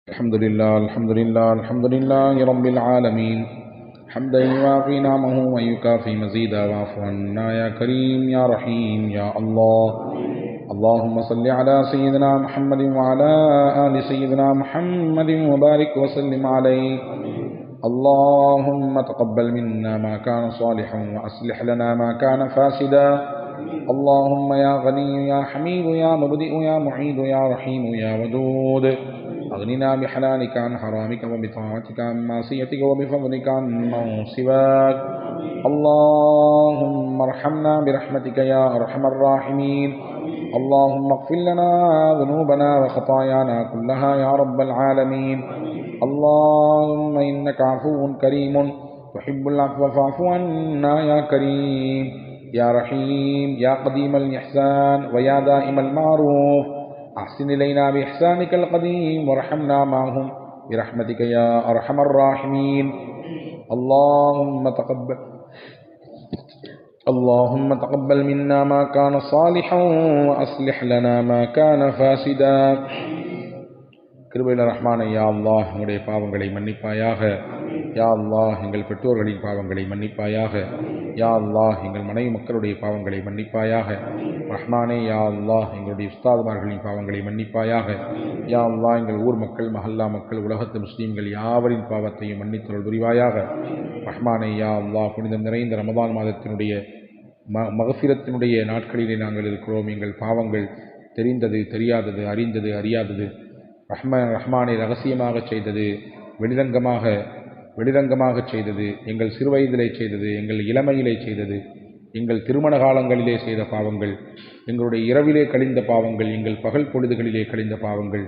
الحمد لله رب العالمين حمدا يوافي نعمه ويكافي مزيدا واعف عنا يا كريم يا رحيم يا الله. اللهم صل على سيدنا محمد وعلى آل سيدنا محمد وبارك وسلم عليه. اللهم تقبل منا ما كان صالحا وأصلح لنا ما كان فاسدا. اللهم يا غني يا حميد يا مبدئ يا معيد يا رحيم يا ودود، أغننا بحلالك عن حرامك وبطاعتك عن معصيتك وبفضلك عن من سواك. اللهم ارحمنا برحمتك يا أرحم الراحمين. اللهم اغفر لنا ذنوبنا وخطايانا كلها يا رب العالمين. اللهم إنك عفو كريم تحب العفو فاعف عنا يا كريم يا رحيم يا قديم الإحسان ويا دائم المعروف، أحسن إلينا بإحسانك القديم وارحمنا معهم برحمتك يا أرحم الراحمين. اللهم تقبل منا ما كان صالحا وأصلح لنا ما كان فاسدا. கிருபையுள்ள ரஹ்மானே, யா அல்லாஹ் எங்களுடைய பாவங்களை மன்னிப்பாயாக. யா அல்லாஹ் எங்கள் பெற்றோர்களின் பாவங்களை மன்னிப்பாயாக. யா அல்லாஹ் எங்கள் மனைவி மக்களுடைய பாவங்களை மன்னிப்பாயாக. ரஹ்மானே, யா அல்லாஹ் எங்களுடைய உஸ்தாதுமார்களின் பாவங்களை மன்னிப்பாயாக. யா அல்லாஹ் எங்கள் ஊர் மக்கள், மஹல்லா மக்கள், உலகத்து முஸ்லீம்கள் யாவரின் பாவத்தையும் மன்னித்தருள் புரிவாயாக. ரஹ்மானே, யா அல்லாஹ் புனிதம் நிறைந்த ரமதான் மாதத்தினுடைய மகஃபிரத்தினுடைய நாட்களிலே நாங்கள் இருக்கிறோம். எங்கள் பாவங்கள் தெரிந்தது, தெரியாதது, அறிந்தது, அறியாதது, ரஹ்மானை ரகசியமாக செய்தது, வெளிரங்கமாக செய்தது, எங்கள் சிறுவயதிலே செய்தது, எங்கள் இளமையிலே செய்தது, எங்கள் திருமண காலங்களிலே செய்த பாவங்கள், எங்களுடைய இரவிலே கழிந்த பாவங்கள், எங்கள் பகல் பொழுதுகளிலே கழிந்த பாவங்கள்,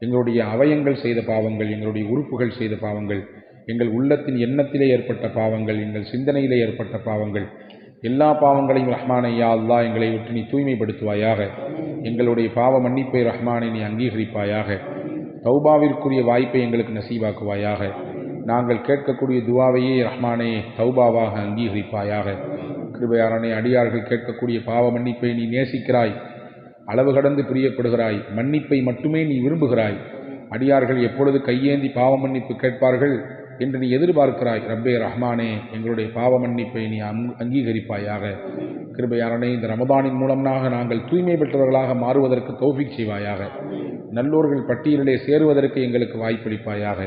எங்களுடைய அவயங்கள் செய்த பாவங்கள், எங்களுடைய உறுப்புகள் செய்த பாவங்கள், எங்கள் உள்ளத்தின் எண்ணத்திலே ஏற்பட்ட பாவங்கள், எங்கள் சிந்தனையிலே ஏற்பட்ட பாவங்கள், எல்லா பாவங்களையும் ரஹ்மானை யா அல்லாஹ் எங்களை விட்டு நீ தூய்மைப்படுத்துவாயாக. எங்களுடைய பாவ மன்னிப்பை ரஹ்மானை நீ அங்கீகரிப்பாயாக. தௌபாவிற்குரிய வாய்ப்பை எங்களுக்கு நசீபாக்குவாயாக. நாங்கள் கேட்கக்கூடிய துவாவையே ரஹ்மானே தௌபாவாக அங்கீகரிப்பாயாக. கிருபையாளனே, அடியார்கள் கேட்கக்கூடிய பாவ மன்னிப்பை நீ நேசிக்கிறாய், அளவு கடந்து பிரியப்படுகிறாய், மன்னிப்பை மட்டுமே நீ விரும்புகிறாய். அடியார்கள் எப்பொழுது கையேந்தி பாவ மன்னிப்பு கேட்பார்கள் என்று நீ எதிர்பார்க்கிறாய். ரப்பே ரஹ்மானே, எங்களுடைய பாவ மன்னிப்பை நீ அங்கீகரிப்பாயாக. கிருபையாளனே, இந்த ரமதானின் மூலமாக நாங்கள் தூய்மை பெற்றவர்களாக மாறுவதற்கு தௌஃபீக் செய்வாயாக. நல்லோர்கள் பட்டியலிலே சேருவதற்கு எங்களுக்கு வாய்ப்பளிப்பாயாக.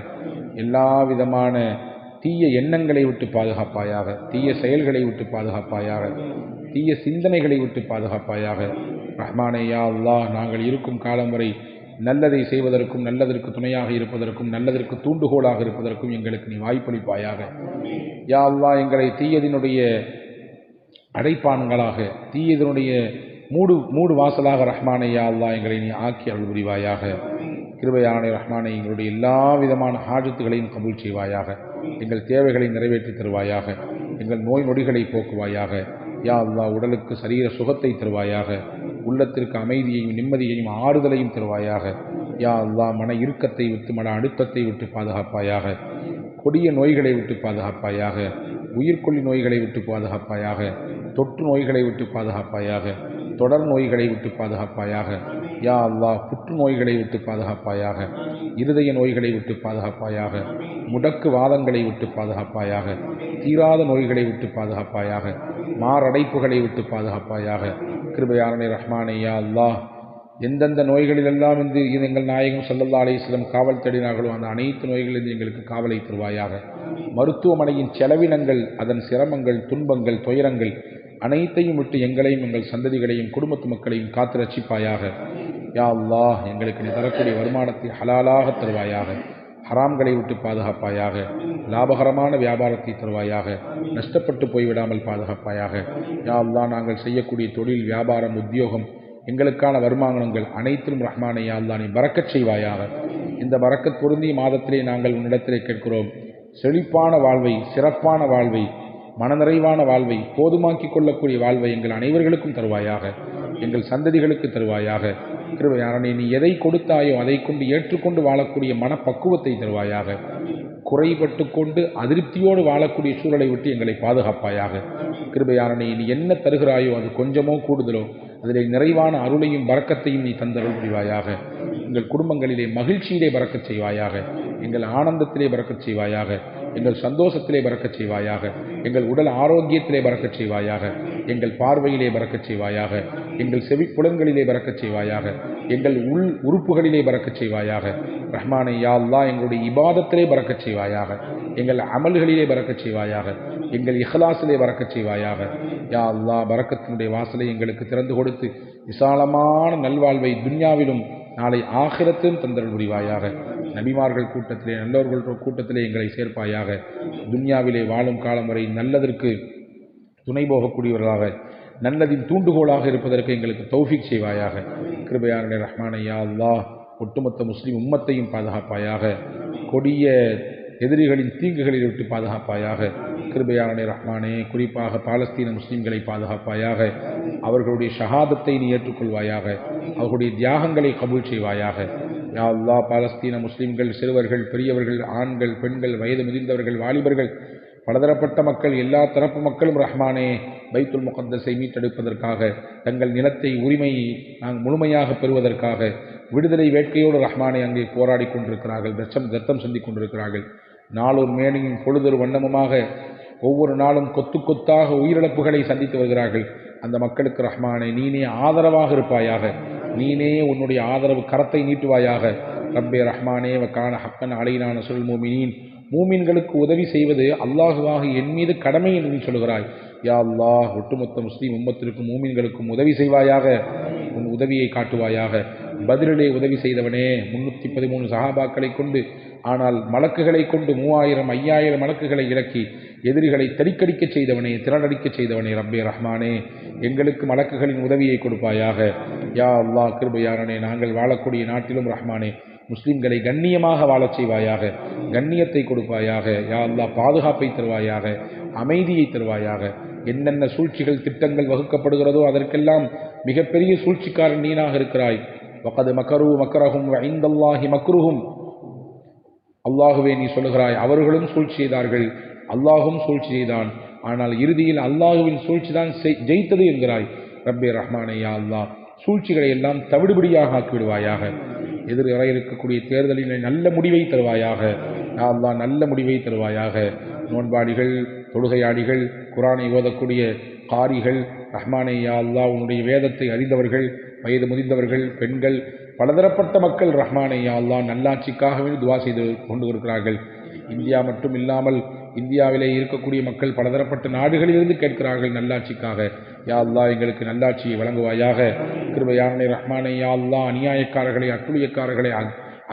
எல்லா விதமான தீய எண்ணங்களை விட்டு பாதுகாப்பாயாக. தீய செயல்களை விட்டு பாதுகாப்பாயாக. தீய சிந்தனைகளை விட்டு பாதுகாப்பாயாக. ரஹ்மானே, யா அல்லாஹ் நாங்கள் இருக்கும் காலம் வரை நல்லதை செய்வதற்கும், நல்லதற்கு துணையாக இருப்பதற்கும், நல்லதற்கு தூண்டுகோலாக இருப்பதற்கும் எங்களுக்கு நீ வாய்ப்பளிப்பாயாக. யா அல்லாஹ் எங்களை தீயதினுடைய அடைப்பான்களாக, தீயதனுடைய மூடு வாசலாக ரஹ்மானே யா அல்லாஹ் எங்களை நீ ஆக்கி அருள் புரிவாயாக. கிருபையானே ரஹ்மானே, எங்களுடைய எல்லா விதமான ஹாஜத்துகளையும் கபூல் செய்வாயாக. எங்கள் தேவைகளை நிறைவேற்றி தருவாயாக. எங்கள் நோய் நொடிகளை போக்குவாயாக. யா அல்லாஹ் உடலுக்கு சரீர சுகத்தை தருவாயாக. உள்ளத்திற்கு அமைதியையும் நிம்மதியையும் ஆறுதலையும் தருவாயாக. யா அல்லாஹ் மன இறுக்கத்தை விட்டு, மன அழுத்தத்தை விட்டு பாதுகாப்பாயாக. கொடிய நோய்களை விட்டு பாதுகாப்பாயாக. உயிர்கொல்லி நோய்களை விட்டு பாதுகாப்பாயாக. தொற்று நோய்களை விட்டு பாதுகாப்பாயாக. தொடர் நோய்களை விட்டு பாதுகாப்பாயாக. யா அல்லாஹ் புற்றுநோய்களை விட்டு பாதுகாப்பாயாக. இருதய நோய்களை விட்டு பாதுகாப்பாயாக. முடக்கு வாதங்களை விட்டு பாதுகாப்பாயாக. தீராத நோய்களை விட்டு பாதுகாப்பாயாக. மாரடைப்புகளை விட்டு பாதுகாப்பாயாக. கிருபையானே ரஹ்மானே, யா அல்லாஹ் எந்தெந்த நோய்களிலெல்லாம் இது எங்கள் நாயகம் ஸல்லல்லாஹு அலைஹி வஸல்லம் காவல் தேடினார்களோ அந்த அனைத்து நோய்களிலிருந்து எங்களுக்கு காவலை தருவாயாக. மருத்துவமனையின் செலவினங்கள், அதன் சிரமங்கள், துன்பங்கள், துயரங்கள் அனைத்தையும் விட்டு எங்களையும், எங்கள் சந்ததிகளையும், குடும்பத்து மக்களையும் காத்து ரட்சிப்பாயாக. யா அல்லாஹ் எங்களுக்கு நீ தரக்கூடிய வருமானத்தை ஹலாலாக தருவாயாக. ஹராம்களை விட்டு பாதுகாப்பாயாக. லாபகரமான வியாபாரத்தை தருவாயாக. நஷ்டப்பட்டு போய்விடாமல் பாதுகாப்பாயாக. யா அல்லாஹ் நாங்கள் செய்யக்கூடிய தொழில், வியாபாரம், உத்தியோகம், எங்களுக்கான வருமானங்கள் அனைத்திலும் ரஹ்மானே யா அல்லாஹ் நீ பரக்கச் செய்வாயாக. இந்த பரக்கத் பொருந்திய மாதத்திலே நாங்கள் உன்னிடத்திலே கேட்கிறோம். செழிப்பான வாழ்வை, சிறப்பான வாழ்வை, மனநிறைவான வாழ்வை, போதுமாக்கிக் கொள்ளக்கூடிய வாழ்வை எங்கள் அனைவர்களுக்கும் தருவாயாக. எங்கள் சந்ததிகளுக்கு தருவாயாக. கிருபையானே, நீ எதை கொடுத்தாயோ அதை கொண்டு ஏற்றுக்கொண்டு வாழக்கூடிய மனப்பக்குவத்தை தருவாயாக. குறைபட்டு கொண்டு அதிருப்தியோடு வாழக்கூடிய சூழலை விட்டு எங்களை பாதுகாப்பாயாக. கிருபையானே, நீ என்ன தருகிறாயோ அது கொஞ்சமோ கூடுதலோ அதிலே நிறைவான அருளையும் பரக்கத்தையும் நீ தந்தருள் புரிவாயாக. எங்கள் குடும்பங்களிலே மகிழ்ச்சியிலே பறக்கச் செய்வாயாக. எங்கள் ஆனந்தத்திலே பறக்கச் செய்வாயாக. எங்கள் சந்தோஷத்திலே பறக்கச் செய்வாயாக. எங்கள் உடல் ஆரோக்கியத்திலே பறக்கச் செய்வாயாக. எங்கள் பார்வையிலே பறக்கச் செய்வாயாக. எங்கள் செவிப்புலன்களிலே பறக்கச் செய்வாயாக. எங்கள் உள் உறுப்புகளிலே பறக்கச் செய்வாயாக. ரஹ்மானே யா அல்லாஹ் எங்களுடைய இபாதத்திலே பறக்கச் செய்வாயாக. எங்கள் அமல்களிலே பறக்கச் செய்வாயாக. எங்கள் இஹ்லாஸிலே பறக்கச் செய்வாயாக. யா அல்லாஹ் பரக்கத்தினுடைய வாசலை எங்களுக்கு திறந்து கொடுத்து விசாலமான நல்வாழ்வை துன்யாவிலும் நாளை ஆகிரத்திலும் தந்தருள் புரிவாயாக. நபிமார்கள் கூட்டத்திலே நல்லவர்கள் கூட்டத்திலே எங்களை சேர்ப்பாயாக. துன்யாவிலே வாழும் காலம் வரை நல்லதற்கு துணை போகக்கூடியவர்களாக, நல்லதின் தூண்டுகோலாக இருப்பதற்கு எங்களுக்கு தௌஃபீக் செய்வாயாக. கிருபையானே ரஹ்மானே யா அல்லாஹ் ஒட்டுமொத்த முஸ்லிம் உம்மத்தையும் பாதுகாப்பாயாக. கொடிய எதிரிகளின் தீங்குகளில் விட்டு பாதுகாப்பாயாக. கிருபையானே ரஹ்மானே குறிப்பாக பாலஸ்தீன முஸ்லிம்களை பாதுகாப்பாயாக. அவர்களுடைய ஷஹாதத்தை நீ ஏற்றுக்கொள்வாயாக. அவர்களுடைய தியாகங்களை கபூல் செய்வாயாக. யா அல்லாஹ் பாலஸ்தீன முஸ்லிம்கள் சிறுவர்கள், பெரியவர்கள், ஆண்கள், பெண்கள், வயது முதிர்ந்தவர்கள், வாலிபர்கள், பலதரப்பட்ட மக்கள், எல்லா தரப்பு மக்களும் ரஹ்மானே பைத்துல் முகத்தஸை மீட்டெடுப்பதற்காக, தங்கள் நிலத்தை உரிமையை நாங்கள் முழுமையாக பெறுவதற்காக விடுதலை வேட்கையோடு ரஹ்மானே அங்கே போராடி கொண்டிருக்கிறார்கள். ரத்தம் சிந்திக் கொண்டிருக்கிறார்கள். நாளொரு மேனியும் பொழுதொரு வண்ணமுமாக ஒவ்வொரு நாளும் கொத்து கொத்தாக உயிரிழப்புகளை சந்தித்து வருகிறார்கள். அந்த மக்களுக்கு ரஹ்மானே நீனே ஆதரவாக இருப்பாயாக. நீனே உன்னுடைய ஆதரவு கரத்தை நீட்டுவாயாக. ரப்பே ரஹ்மானே வக்கான ஹக்கன் அலைனா நஸ்ருல் மூமினீன். மூமின்களுக்கு உதவி செய்வது அல்லாஹுவாக என் மீது கடமை என்று நீ சொல்கிறாய். யா அல்லாஹ் ஒட்டுமொத்த முஸ்லீம் உம்மத்திற்கும் மூமின்களுக்கும் உதவி செய்வாயாக. உன் உதவியை காட்டுவாயாக. பதிலிலே உதவி செய்தவனே 313 சஹாபாக்களை கொண்டு, ஆனால் மலக்குகளை கொண்டு 3000 5000 மலக்குகளை இறக்கி எதிரிகளை தடிக்கடிக்க செய்தவனே, திரளடிக்க செய்தவனே ரப்பே ரஹ்மானே எங்களுக்கு மலக்குகளின் உதவியை கொடுப்பாயாக. யா அல்லாஹ் கிருபையானே நாங்கள் வாழக்கூடிய நாட்டிலும் ரஹ்மானே முஸ்லிம்களை கண்ணியமாக வாழச் செய்வாயாக. கண்ணியத்தை கொடுப்பாயாக. யா அல்லாஹ் பாதுகாப்பை தருவாயாக. அமைதியை தருவாயாக. என்னென்ன சூழ்ச்சிகள் திட்டங்கள் வகுக்கப்படுகிறதோ அதற்கெல்லாம் மிகப்பெரிய சூழ்ச்சிக்காரன் நீனாக இருக்கிறாய். வகது மக்கரு மக்கரகும் ஐந்தல்லாஹி மக்ருஹும். அல்லாஹுவே நீ சொல்லுகிறாய் அவர்களும் சூழ்ச்சி செய்தார்கள், அல்லாஹும் சூழ்ச்சி செய்தான், ஆனால் இறுதியில் அல்லாஹுவின் சூழ்ச்சி தான் ஜெயித்தது என்கிறாய். ரப்பே ரஹ்மானே யா அல்லாஹ் சூழ்ச்சிகளை எல்லாம் தவிடுபடியாக ஆக்கிவிடுவாயாக. எதிர் இருக்கக்கூடிய தேர்தலில் நல்ல முடிவை தருவாயாக. யா அல்லாஹ் நல்ல முடிவை தருவாயாக. நோன்பாடிகள், தொழுகையாடிகள், குரானை ஓதக்கூடிய காரிகள் ரஹ்மானே யா அல்லாஹ் உன்னுடைய வேதத்தை அறிந்தவர்கள், வயது முதிர்ந்தவர்கள், பெண்கள், பலதரப்பட்ட மக்கள் ரஹ்மானே யா அல்லாஹ் நல்லாட்சிக்காகவே துவா செய்து கொண்டு இருக்கிறார்கள். இந்தியா மட்டும் இல்லாமல் இந்தியாவிலே இருக்கக்கூடிய மக்கள் பலதரப்பட்ட நாடுகளிலிருந்து கேட்கிறார்கள் நல்லாட்சிக்காக. யா அல்லாஹ் எங்களுக்கு நல்லாட்சியை வழங்குவாயாக. கிருபையானே ரஹ்மானே யா அல்லாஹ் அநியாயக்காரர்களை, அட்டுழியக்காரர்களை,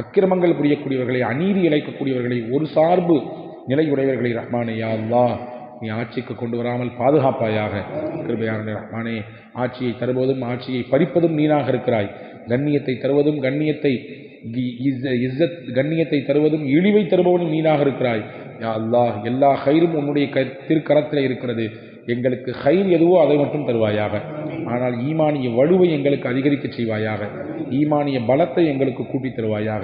அக்கிரமங்கள் புரியக்கூடியவர்களை, அநீதி இழைக்கக்கூடியவர்களை, ஒரு சார்பு நிலையுடையவர்களை ரஹ்மானே யா அல்லாஹ் நீ ஆட்சிக்கு கொண்டு வராமல் பாதுகாப்பாயாக. கிருபையானே ரஹ்மானே ஆட்சியை தருவதும் ஆட்சியை பறிப்பதும் நீனாக இருக்கிறாய். கண்ணியத்தை தருவதும் கண்ணியத்தை தருவதும் இழிவை தருபவனும் நீனாக இருக்கிறாய். யா அல்லாஹ் எல்லா ஹைரும் உன்னுடைய திருக்கரத்தில் இருக்கிறது. எங்களுக்கு ஹைர் எதுவோ அதை மட்டும் தருவாயாக. ஆனால் ஈமானிய வலுவை எங்களுக்கு அதிகரிக்க செய்வாயாக. ஈமானிய பலத்தை எங்களுக்கு கூட்டி தருவாயாக.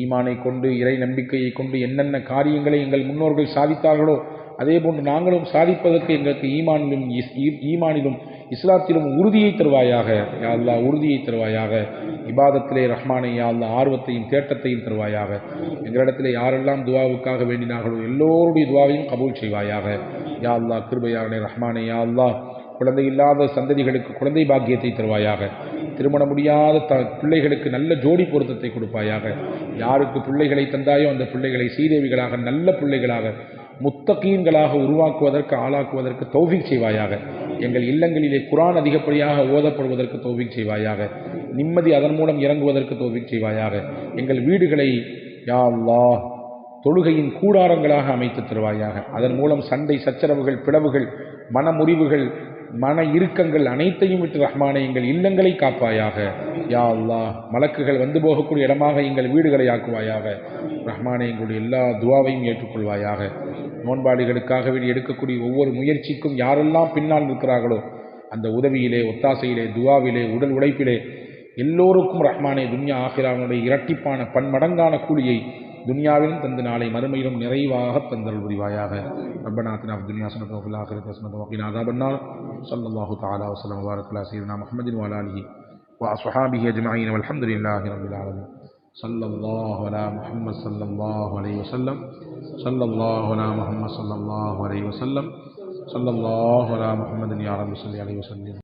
ஈமானை கொண்டு, இறை நம்பிக்கையை கொண்டு என்னென்ன காரியங்களை எங்கள் முன்னோர்கள் சாதித்தார்களோ அதே போன்று நாங்களும் சாதிப்பதற்கு எங்களுக்கு ஈமானிலும் இஸ்லாத்திலும் உறுதியை தருவாயாக. யா அல்லாஹ் உறுதியை தருவாயாக. இபாதத்திலே ரஹ்மானே யா அல்லாஹ் ஆர்வத்தையும் தேட்டத்தையும் தருவாயாக. எங்களிடத்திலே யாரெல்லாம் துவாவுக்காக வேண்டினார்களோ எல்லோருடைய துவாவையும் கபூல் செய்வாயாக. யா அல்லாஹ் கிருபையானே ரஹ்மானே யா அல்லாஹ் குழந்தை இல்லாத சந்ததிகளுக்கு குழந்தை பாக்கியத்தை தருவாயாக. திருமண முடியாத பிள்ளைகளுக்கு நல்ல ஜோடி பொருத்தத்தை கொடுப்பாயாக. யாருக்கு பிள்ளைகளை தந்தாயோ அந்த பிள்ளைகளை சீதேவிகளாக, நல்ல பிள்ளைகளாக, முத்தகீன்களாக உருவாக்குவதற்கு, ஆளாக்குவதற்கு தௌஃபீக் செய்வாயாக. எங்கள் இல்லங்களிலே குர்ஆன் அதிகப்படியாக ஓதப்படுவதற்கு தௌஃபீக் செய்வாயாக. நிம்மதி அதன் மூலம் இறங்குவதற்கு தௌஃபீக் செய்வாயாக. எங்கள் வீடுகளை யா அல்லாஹ் தொழுகையின் கூடாரங்களாக அமைத்து தருவாயாக. அதன் மூலம் சண்டை சச்சரவுகள், பிளவுகள், மனமுறிவுகள், மன இறுக்கங்கள் அனைத்தையும் விட்டு ரஹ்மானே எங்கள் இல்லங்களை காப்பாயாக. யா அல்லாஹ் மலக்குகள் வந்து போகக்கூடிய இடமாக எங்கள் வீடுகளை ஆக்குவாயாக. ரஹ்மானே எங்களுடைய எல்லா துவாவையும் ஏற்றுக்கொள்வாயாக. நோன்பாளிகளுக்காக எடுக்கக்கூடிய ஒவ்வொரு முயற்சிக்கும் யாரெல்லாம் பின்னால் இருக்கிறார்களோ அந்த உதவியிலே, ஒத்தாசையிலே, துவாவிலே, உடல் உழைப்பிலே எல்லோருக்கும் ரஹ்மானே துன்யா ஆகிரானுடைய இரட்டிப்பான பன்மடங்கான கூலியை துனியாவிலும் தந்து நாளை மறுமையிலும் நிறைவாக தந்தல் புரிவாயாக. ரப்பனா ஆத்தினா ஃபித் துன்யா ஹஸனத்தன் வ ஃபில் ஆখিরাতি ஹஸனத்தன் வ கினா அஸாபன்னார். ஸல்லல்லாஹு தஆலா வ ஸல்லம வ பாரக அலா சய்யிதினா முஹம்மதின் வ அலா ஆலிஹி வ அஸ்ஹாபிஹி அஜ்மஈன் வல்ஹம்துலில்லாஹி ரப்பில் ஆலமீன். ஸல்லல்லாஹு அலா முஹம்மத் ஸல்லல்லாஹு அலைஹி வஸல்லம். ஸல்லல்லாஹு அலா முஹம்மத் ஸல்லல்லாஹு அலைஹி வஸல்லம். ஸல்லல்லாஹு அலா முஹம்மதின் யா ரப்பி ஸல்லி அலைஹி வஸல்லம்.